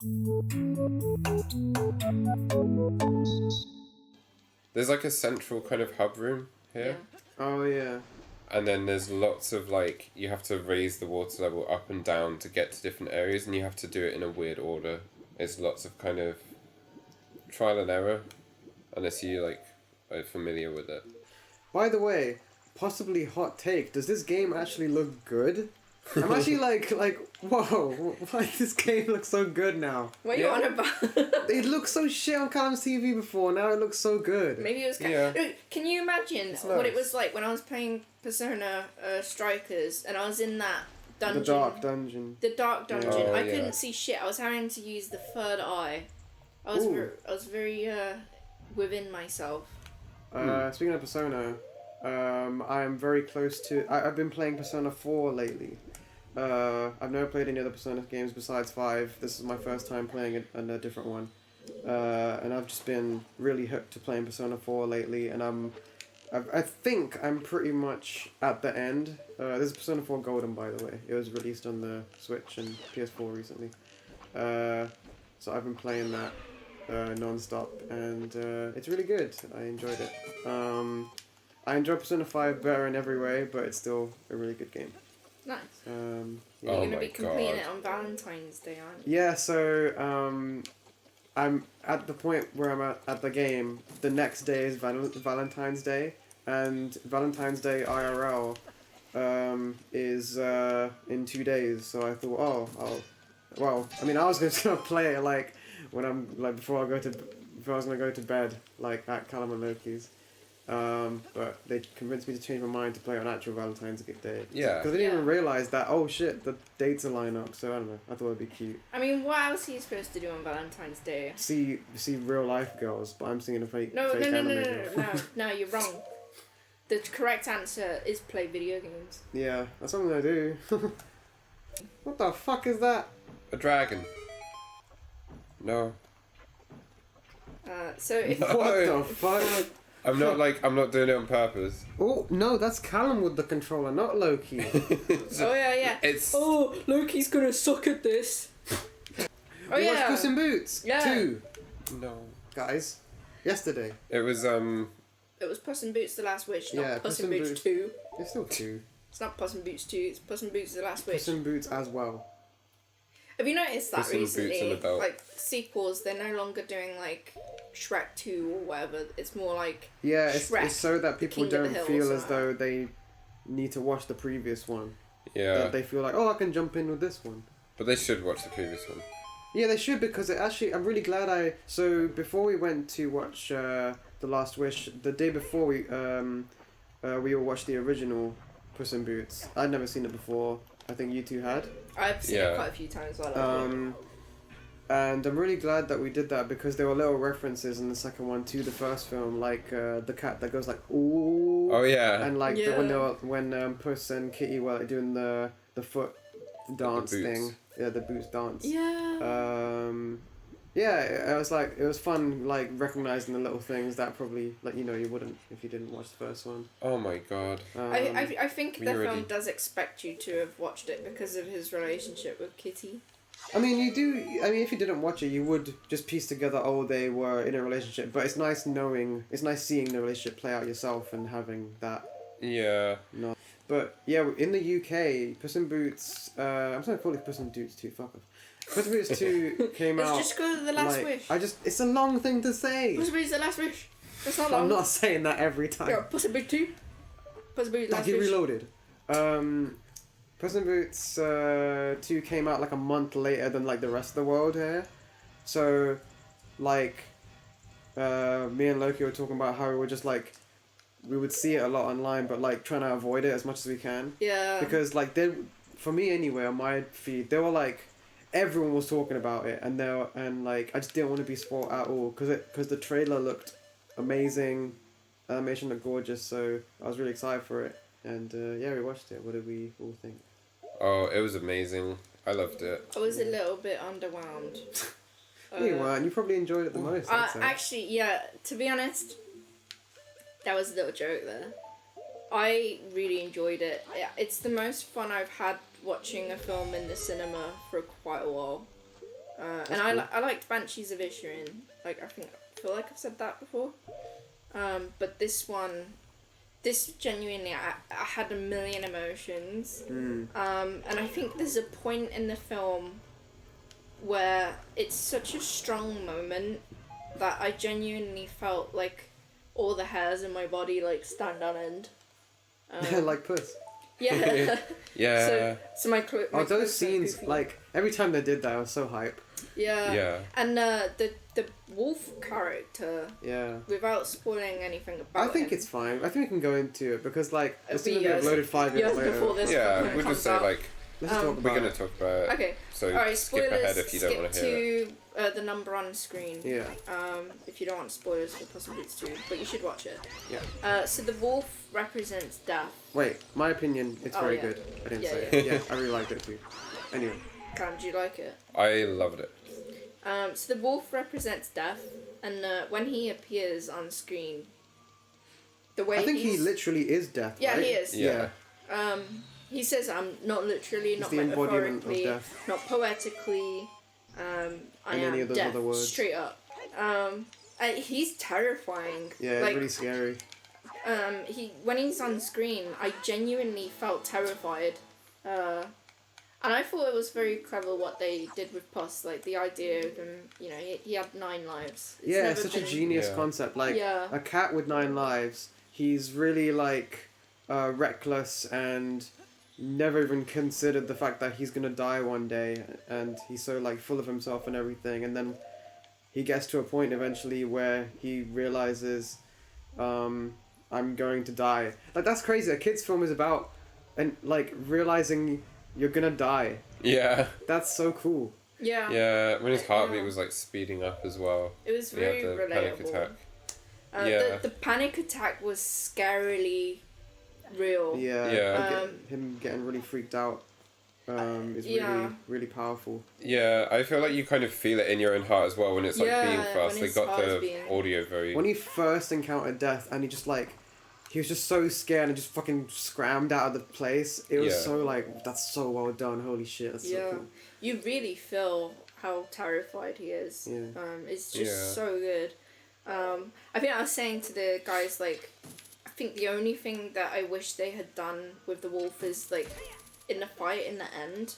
There's like a central kind of hub room here. Yeah. Oh yeah. And then there's lots of like, you have to raise the water level up and down to get to different areas, and you have to do it in a weird order. It's lots of kind of trial and error, unless you like are familiar with it. By the way, possibly hot take. Does this game actually look good? I'm actually like, whoa, why this game looks so good now? What are you on about? It looked so shit on Callum's TV before, now it looks so good. Maybe it was... Yeah. Can you imagine It's what it nice. was like when I was playing Persona Strikers and I was in that dungeon? The dark dungeon. The dark dungeon. Oh, I yeah. couldn't see shit. I was having to use the third eye. I was Ooh. I was very within myself. Speaking of Persona, I am very close to... I've been playing Persona 4 lately. I've never played any other Persona games besides 5. This is my first time playing a different one. And I've just been really hooked to playing Persona 4 lately, and I think I'm pretty much at the end. This is Persona 4 Golden, by the way. It was released on the Switch and PS4 recently. So I've been playing that non-stop, and it's really good. I enjoyed it. I enjoy Persona 5 better in every way, but it's still a really good game. Nice. Yeah. You're Oh going to my be completing God. it on Valentine's Day, aren't you? Yeah, so I'm at the point where I'm at the game. The next day is Valentine's Day, and Valentine's Day IRL is in 2 days. So I thought, I was going to play it like when I'm like before I was going to go to bed, like at Callum and Loki's. But they convinced me to change my mind to play on actual Valentine's Day. Yeah. Because I didn't even Yeah. realise that, oh shit, the dates are line up, so I don't know, I thought it'd be cute. I mean, what else are you supposed to do on Valentine's Day? See real life girls, but I'm seeing a fake No, fake anime girl. no, you're wrong. The correct answer is play video games. Yeah, that's something I do. What the fuck is that? A dragon. No. So if No. What the fuck? I'm not doing it on purpose. Oh, no, that's Callum with the controller, not Loki. oh yeah. It's Oh, Loki's gonna suck at this. Oh We watched yeah. Puss in Boots Yeah. 2, no. guys. Yesterday. It was It was Puss in Boots: The Last Wish, not Yeah, Puss in Boots 2. It's still 2. It's not Puss in Boots 2. It's Puss in Boots: The Last Wish. Puss in Boots as well. Have you noticed that Puss in Boots recently? and the Belt. Like sequels, they're no longer doing like Shrek 2 or whatever. It's more like Yeah, Shrek, it's so that people King of the don't Hills feel or as though they need to watch the previous one. yeah. That they feel like, oh, I can jump in with this one. But they should watch the previous one. Yeah, they should, because it actually, I'm really glad so before we went to watch The Last Wish, the day before we all watched the original Puss in Boots. I'd never seen it before. I think you two had. I've seen Yeah. it quite a few times while I was And I'm really glad that we did that, because there were little references in the second one to the first film, like the cat that goes like, ooh. Oh yeah. And like Yeah. when Puss and Kitty were like, doing the foot dance boots. thing. Yeah, the boots dance. Yeah. Yeah, it was like, it was fun, like recognizing the little things that probably, like, you wouldn't if you didn't watch the first one. Oh my god. I think we the already- film does expect you to have watched it because of his relationship with Kitty. I mean, if you didn't watch it, you would just piece together, oh, they were in a relationship. But it's nice seeing the relationship play out yourself and having that. Yeah. No. But yeah, in the UK, Puss in Boots. I'm sorry to call it Puss in Boots 2. Fuck off. Puss in Boots 2 came It's out. just go to the last wish. It's a long thing to say. Puss in Boots: The Last Wish. It's not long. I'm not saying that every time. Yeah, Puss in Boots 2. Puss in Boots: Last Like, Wish. Reloaded. Puss in Boots 2 came out like a month later than like the rest of the world here. So, like, me and Loki were talking about how we were just like, we would see it a lot online, but like trying to avoid it as much as we can. Yeah. Because like for me anyway, on my feed, they were like, everyone was talking about it, and like I just didn't want to be spoiled at all, because the trailer looked amazing, animation looked gorgeous, so I was really excited for it, and yeah, we watched it. What did we all think? Oh, it was amazing. I loved it. I was a little bit underwhelmed. You weren't. You probably enjoyed it the most. I'd say. Actually, yeah, to be honest, that was a little joke there. I really enjoyed it. It's the most fun I've had watching a film in the cinema for quite a while. And cool. I liked Banshees of Inisherin. Like, I feel like I've said that before. But this genuinely, I had a million emotions. And I think there's a point in the film where it's such a strong moment that I genuinely felt like all the hairs in my body like stand on end. Like Puss. Yeah. Yeah. So my those clothes scenes, goofy. like every time they did that, I was so hype. Yeah. Yeah. And the wolf character, Yeah. without spoiling anything about I think him, it's fine. I think we can go into it because, like, as It'll soon be as we uploaded 5 years years later, before this Yeah, fucking we'll comes just say, out. like, let's talk we're about going to it. talk about it. Okay. So Alright, skip spoilers. ahead if you don't want to hear it. The number on screen. Yeah. If you don't want spoilers for Possibilities 2, but you should watch it. Yeah. So the wolf represents death. Wait, my opinion, it's Oh, very yeah. good. I didn't Yeah, say yeah. it. Yeah, I really liked it too. Anyway. Callum, do you like it? I loved it. So the wolf represents death, and when he appears on screen, the way I think he he's... literally is death, Yeah, right? he is. Yeah. He says, I'm not literally, It's not the embodiment of metaphorically, death. not poetically, I And any am of those death, other words. straight up. He's terrifying. Yeah, like, really scary. when he's on screen, I genuinely felt terrified. And I thought it was very clever what they did with Puss, like the idea of him, you know, he had 9 lives. It's Yeah, never it's such a been- genius Yeah. concept. Like, Yeah. a cat with 9 lives, he's really, like, reckless and never even considered the fact that he's gonna die one day, and he's so, like, full of himself and everything, and then he gets to a point eventually where he realizes, I'm going to die. Like, that's crazy. A kid's film is about, and like, realizing you're gonna die. Yeah. That's so cool. Yeah. Yeah, when his heartbeat Yeah. was like speeding up as well. It was He had very the panic relatable. attack. Yeah. The panic attack was scarily real. Yeah. Yeah. Him getting really freaked out is yeah. really, really powerful. Yeah, I feel like you kind of feel it in your own heart as well when it's like Yeah, being when fast. They his got heart is the beating. audio very. When he first encountered death and he was just so scared and just fucking scrammed out of the place. It was Yeah. so like, that's so well done. Holy shit, that's Yeah. so cool. You really feel how terrified he is. Yeah. It's just Yeah. so good. I think I was saying to the guys, like, I think the only thing that I wish they had done with the wolf is, like, in the fight in the end,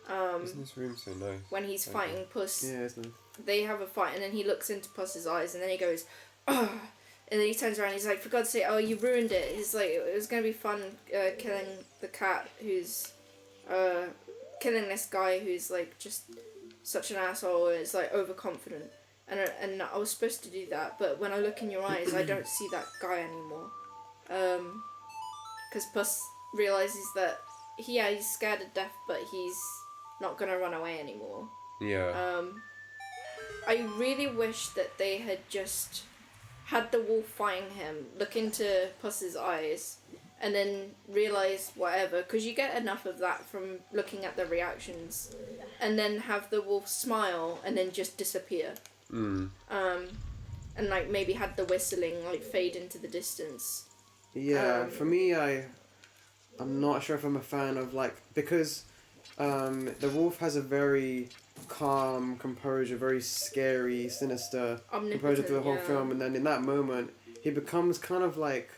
Isn't this room so nice? when he's fighting Puss, Yeah, it's nice. they have a fight, and then he looks into Puss's eyes, and then he goes, oh, and then he turns around and he's like, for God's sake, oh, you ruined it. He's like, it was going to be fun killing the cat who's, killing this guy who's, like, just such an asshole, and is, like, overconfident. And I was supposed to do that, but when I look in your eyes, I don't see that guy anymore. Because Puss realizes that, he's scared of death, but he's not going to run away anymore. Yeah. I really wish that they had just had the wolf fighting him, look into Puss's eyes, and then realise whatever, because you get enough of that from looking at the reactions, and then have the wolf smile and then just disappear. Mm. And like maybe had the whistling like fade into the distance. Yeah, for me, I'm not sure if I'm a fan of, like, because the wolf has a very calm composure, very scary, sinister composure through the whole film, and then in that moment, he becomes kind of like,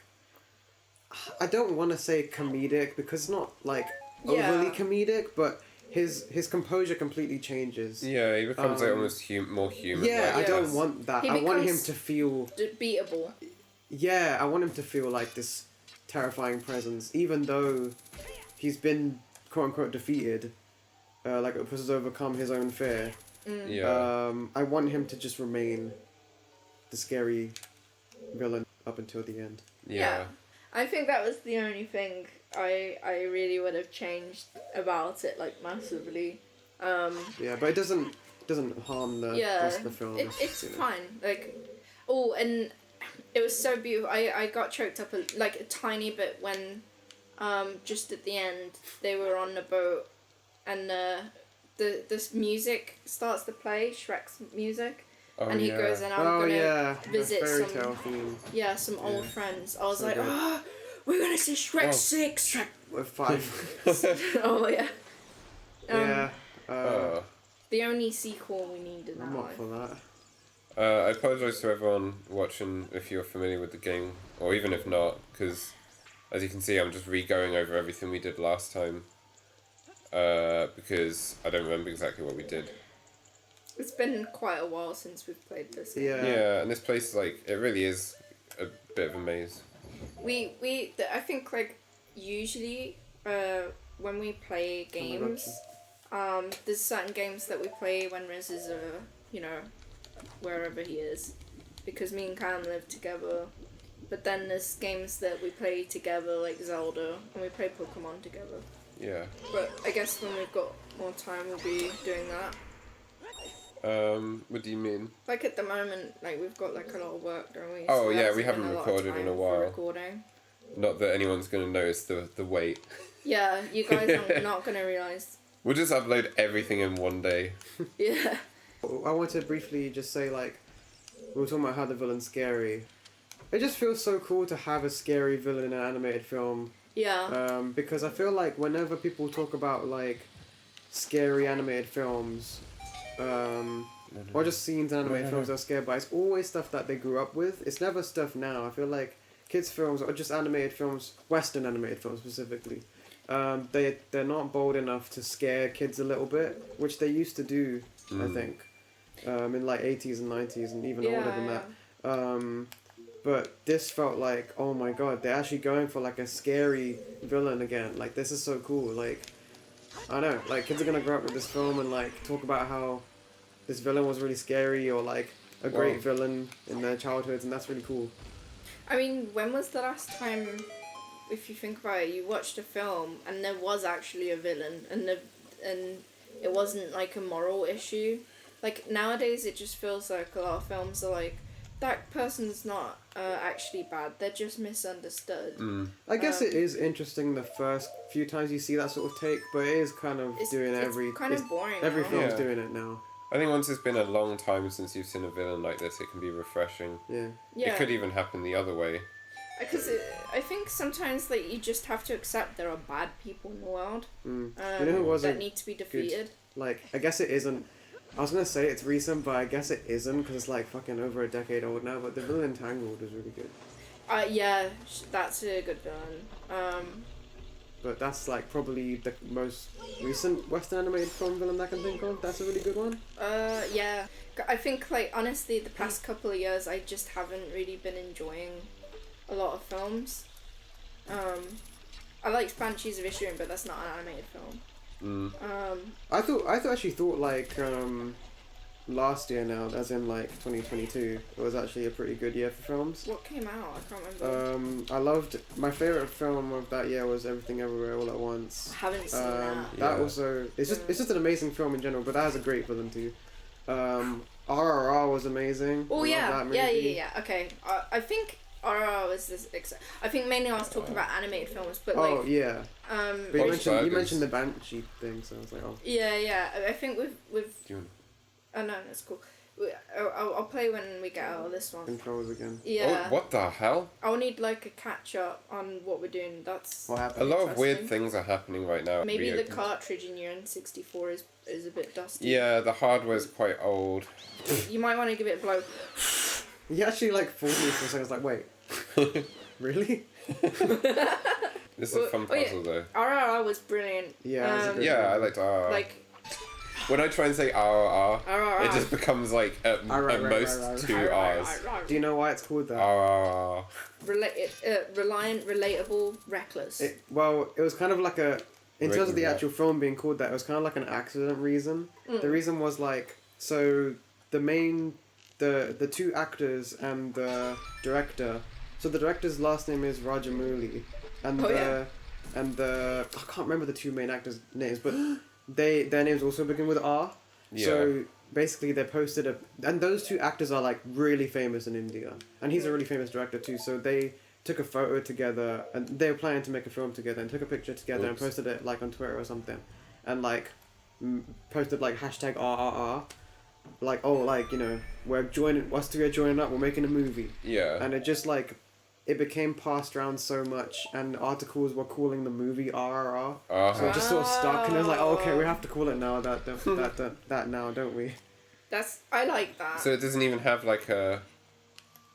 I don't want to say comedic, because it's not, like, overly comedic, but his composure completely changes. Yeah, he becomes like almost more human. Yeah, I like, don't want that. He I want him becomes to feel... beatable. Yeah, I want him to feel like this terrifying presence, even though he's been quote-unquote defeated, like Puss has overcome his own fear. Yeah. I want him to just remain the scary villain up until the end. Yeah. I think that was the only thing I really would have changed about it, like, massively. Yeah, but it doesn't harm the rest of the film. It's you know. fine. Like, oh, and it was so beautiful. I got choked up like a tiny bit when, just at the end, they were on the boat, and this music starts to play, Shrek's music. Oh, And he yeah. goes, and I'm gonna visit the fairy some tale theme some old friends. I was So like, good. oh, we're gonna see Shrek 6. with 5. Oh yeah. Yeah. Oh. the only sequel we need in our I'm not life. for that. I apologise to everyone watching if you're familiar with the game, or even if not, because as you can see, I'm just re-going over everything we did last time. Because I don't remember exactly what we did. It's been quite a while since we've played this game. Yeah. Yeah, and this place, like, it really is a bit of a maze. I think, like, usually, when we play games, there's certain games that we play when Riz is, wherever he is. Because me and Callum live together. But then there's games that we play together, like Zelda, and we play Pokemon together. Yeah. But I guess when we've got more time, we'll be doing that. What do you mean? Like at the moment, like we've got like a lot of work, don't we? Oh, there yeah, hasn't we haven't been a lot of recorded in a time for while. Recording. Not that anyone's going to notice the wait. Yeah, you guys are not gonna realise. We'll just upload everything in one day. Yeah. I want to briefly just say, like, we were talking about how the villain's scary. It just feels so cool to have a scary villain in an animated film. Yeah. Because I feel like whenever people talk about, like, scary animated films, or just scenes in animated films they're scared by, it's always stuff that they grew up with. It's never stuff now. I feel like kids' films, or just animated films, Western animated films specifically, they're not bold enough to scare kids a little bit, which they used to do, I think, in like 80s and 90s and even older than that. But this felt like, oh my god, they're actually going for like a scary villain again. Like, this is so cool. Like, I don't know, like kids are gonna grow up with this film and like talk about how this villain was really scary, or like a great villain in their childhoods, and that's really cool. I mean, when was the last time, if you think about it, you watched a film and there was actually a villain, and it wasn't like a moral issue? Like nowadays, it just feels like a lot of films are like, that person's not actually bad, they're just misunderstood. I guess it is interesting the first few times you see that sort of take, but it is kind of doing it's kind of boring. Every now. film's doing it now. I think once it's been a long time since you've seen a villain like this, it can be refreshing. Yeah. Yeah. It could even happen the other way. Because I think sometimes like you just have to accept there are bad people in the world. You know who was that need to be defeated. Like, I guess it isn't. I was gonna say it's recent, but I guess it isn't because it's like fucking over a decade old now. But the villain in Tangled was really good. Yeah, that's a good villain. But that's like probably the most recent Western animated film villain I can think of. That's a really good one. Yeah. I think like honestly, the past couple of years, I just haven't really been enjoying a lot of films. I like Banshees of Inisherin, but that's not an animated film. I actually thought like last year now, as in like 2022, it was actually a pretty good year for films. What came out? I can't remember. I loved, my favourite film of that year was Everything Everywhere All at Once. I haven't seen that. That also, it's just an amazing film in general, but that has a great villain too. RRR was amazing. Oh I yeah, love that movie. yeah. Okay, I think RRR was this. I think mainly I was talking about animated films, but Oh like. yeah. But you mentioned the Banshee thing, so I was like, oh. Yeah. I think we've. Do Oh no, that's cool. I'll play when we get out of this one. Controls again. Yeah. Oh, what the hell? I'll need like a catch up on what we're doing. That's What A happened? lot of weird Interesting. things are happening right now. maybe the Weird. cartridge in your N64 is a bit dusty. Yeah, the hardware's quite old. You might want to give it a blow. You actually like fooled me for a second. I was like, wait, really? This is a fun puzzle though. RRR was brilliant. Yeah, it was a good Yeah, I liked RRR. Like When I try and say RRR, RRR. it just becomes like at most two R's. Do you know why it's called that? RRR. Reliant, relatable, reckless. It was kind of like a, in terms of the Regular. actual film being called that, it was kind of like an accident reason. The reason was like, so the two actors and the director, so the director's last name is Rajamouli, and I can't remember the two main actors' names, but their names also begin with R. Yeah. So basically they posted and those two actors are like really famous in India, and he's a really famous director too, so they took a photo together, and they were planning to make a film together, and took a picture together and posted it like on Twitter or something, and like posted like hashtag RRR, like, oh, like, you know, us two are joining up, we're making a movie. Yeah. And it just like, it became passed around so much, and articles were calling the movie RRR. So it just sort of stuck, and it was like, oh, okay, we have to call it now. That now, don't we? I like that. So it doesn't even have like a.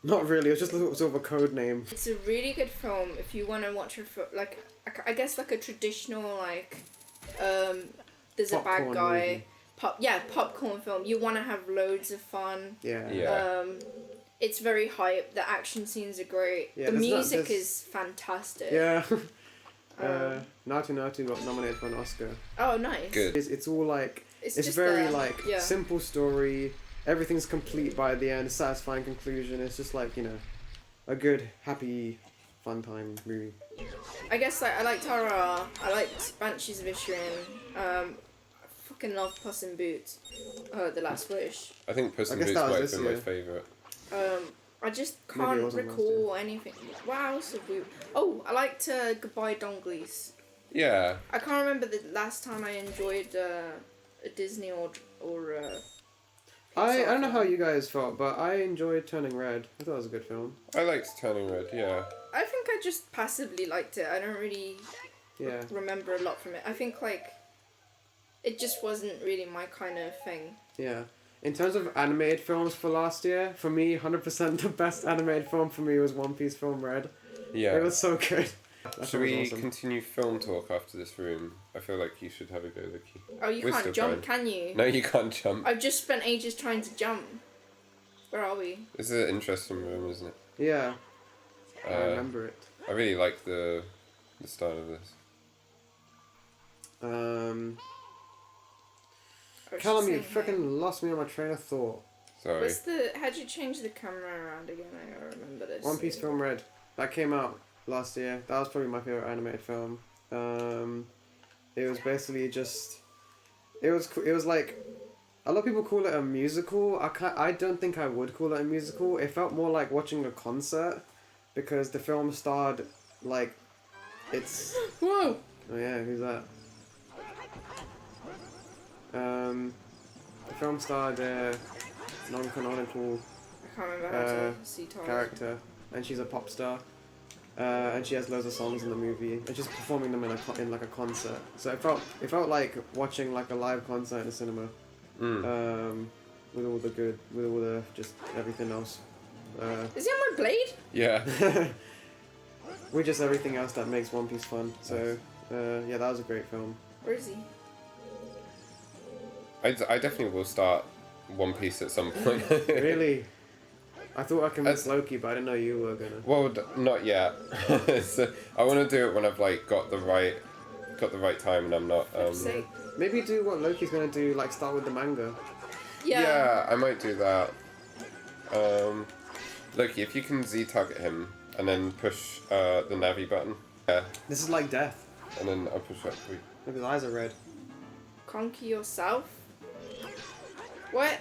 Not really. It was just sort of a code name. It's a really good film if you want to watch it for like I guess like a traditional like there's Popcorn a bad guy movie. popcorn film. You want to have loads of fun. Yeah. It's very hype. The action scenes are great. Yeah, the there's music is fantastic. Yeah. Natu Natu got nominated for an Oscar. Oh, nice. Good. It's all like it's just very there. like Yeah. simple story. Everything's complete by the end. Satisfying conclusion. It's just like, you know, a good, happy, fun time movie. I guess like I liked Tara. I liked Banshees of Inisherin. I fucking love Puss in Boots. The Last Wish. I think Puss in guess Boots that was might have this been my year. favourite. I just Maybe it can't wasn't last recall anything. What else have we? Oh, I liked Goodbye Donglies. Yeah. I can't remember the last time I enjoyed a Disney or I Pixar don't know how film. you guys felt, but I enjoyed Turning Red. I thought it was a good film. I liked Turning Red, yeah. I think I just passively liked it. I don't really Yeah. remember a lot from it. I think like it just wasn't really my kind of thing. Yeah. In terms of animated films for last year, for me, 100% the best animated film for me was One Piece film Red. Yeah. It was so good. That Should film was we awesome. continue film talk after this room? I feel like you should have a go, Loki. Oh, you We're can't still jump, going. can you? No, you can't jump. I've just spent ages trying to jump. Where are we? This is an interesting room, isn't it? Yeah, I Uh, remember it. I really like the style of this. I was Callum, just you saying, freaking lost me on my train of thought. Sorry. how'd you change the camera around again? I gotta remember this. One Piece film Red. That came out last year. That was probably my favorite animated film. It was basically just. It was like. A lot of people call it a musical. I don't think I would call it a musical. It felt more like watching a concert, because the film starred like, it's. Whoa! Oh yeah, who's that? The film starred a non-canonical I can't remember how to see Taurus. character, and she's a pop star, and she has loads of songs in the movie, and she's performing them in like a concert. So it felt like watching like a live concert in a cinema, with all the just everything else. Is he on my blade? Yeah. With just everything else that makes One Piece fun. So yeah, that was a great film. Where is he? I definitely will start One Piece at some point. Really? I thought I convinced Loki, but I didn't know you were gonna. Well, not yet. So I want to do it when I've like got the right time, and I'm not. Sake. Maybe do what Loki's gonna do, like start with the manga. Yeah. I might do that. Loki, if you can Z target him and then push the Navi button, yeah, This is like death. and then I'll push up. Look, his eyes are red. Conquer yourself? What?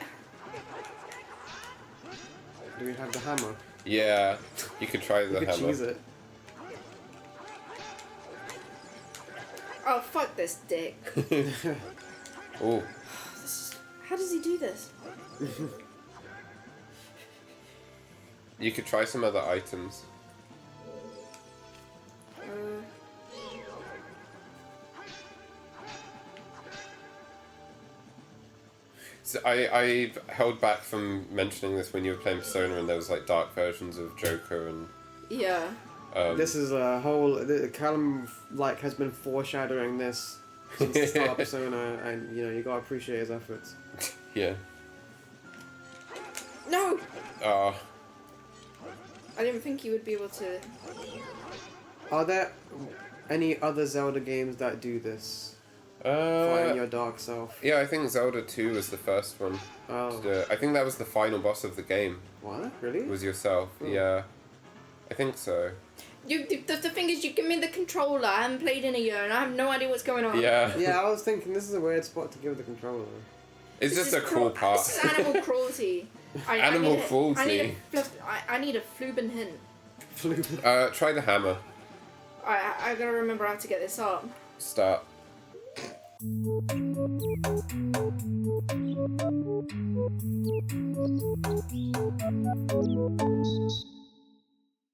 Do we have the hammer? Yeah, you could try You the could hammer. cheese it. Oh, fuck this dick. Oh, How does he do this? you could try some other items. So I held back from mentioning this when you were playing Persona, and there was like dark versions of Joker and. Yeah. This is a whole. Callum like has been foreshadowing this since the start of Persona, and you know you gotta appreciate his efforts. Yeah. No! Ah. I didn't think he would be able to. Are there any other Zelda games that do this? Fighting your dark self. Yeah, I think Zelda 2 was the first one to Oh, do it. I think that was the final boss of the game. what? Really? Was yourself? Oh. Yeah. I think so. The thing is, you give me the controller. I haven't played in a year, and I have no idea what's going on. Yeah. Yeah, I was thinking this is a weird spot to give the controller. It's This just is a cool part. This is animal cruelty. Animal cruelty. I need a Fluben hint. Try the hammer. I gotta remember how to get this up. Start.